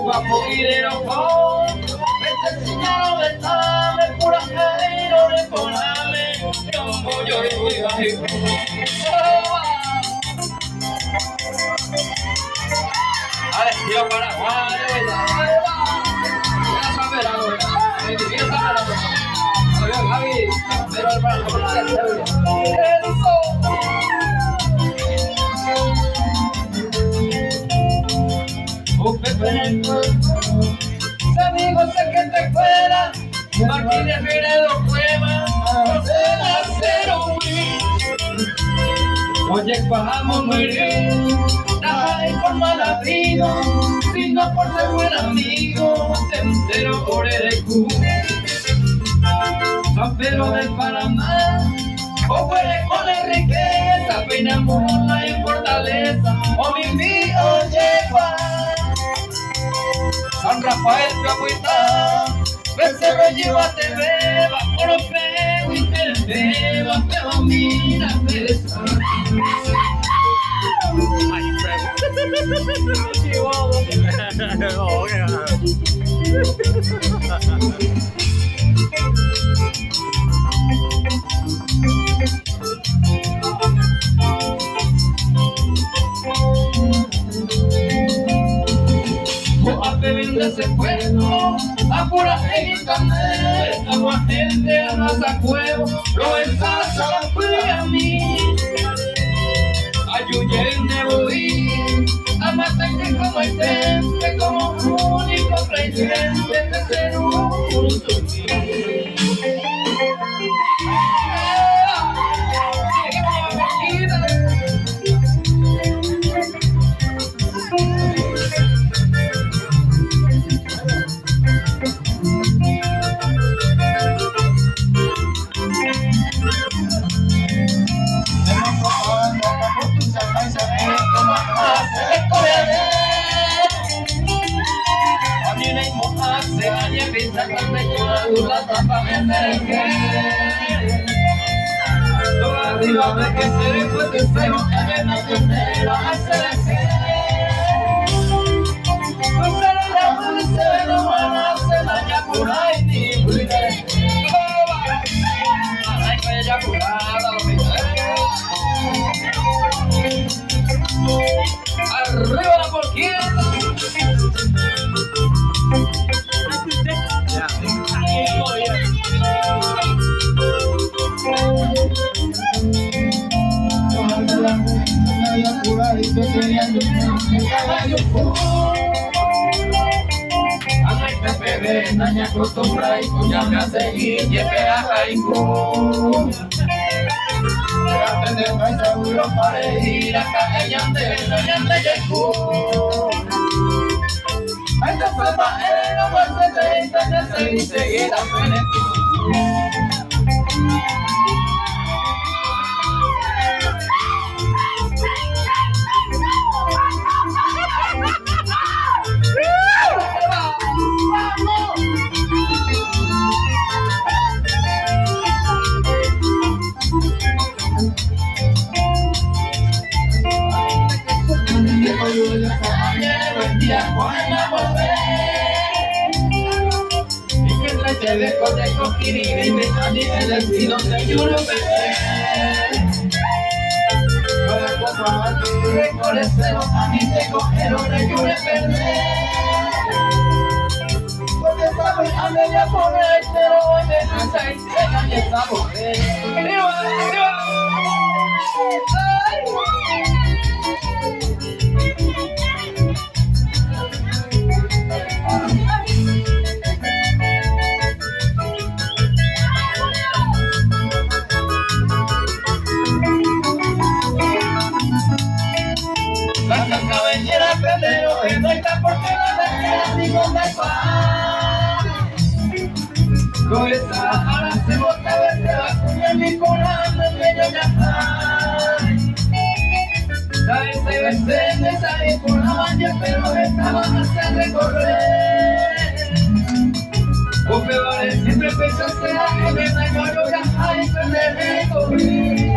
Guapo guirero con este señor de tame pura cairo de poname como yo y bajo ale tío Paraguay ya sabe la hora ya sabe la hora oye Gaby pero el Paraguay eso amigos sé que te fuera Martínez Figueredo Cueva oye vamos a morir nada y por mal habido sino por ser buen amigo te entero por el cu San Pedro del Panamá o fuere con la riqueza peinamos en fortaleza o mi mío lleva San Rafael Capuita, Becerro llévate beba, oro feo y te beba, pero mira besa. Ese pueblo, a pura gente, agua gente, a masa cuevo, lo ensalza la fue a mí. Ayuyen de boí, a matarte como el temple, como único presidente de ser un arriba de que se después de cero que no se entera hacer no será la madre se ve no van a hacer daña por ahí ni cuide ay que ya curada arriba la porquita Naña acostumbra y cuya me hace guille peaja y cu Trate de no seguro para ir acá ella ande y cu Esta forma era más de 30 años y seguida te dejo de coquiri y me sale el destino de lloro para compartir por ese a mí te cogieron de llore perder porque sabes a media pobre pero hoy me cansa y se me está pero que no está porque no me queda ni con el pan. Con esa ahora se bota verte vacuña mi colando en medio de acá. Sabes se vende salir por la baña pero estaba hasta recorrer. Los peores siempre pensó será que me da yo ya hay que me recorrer.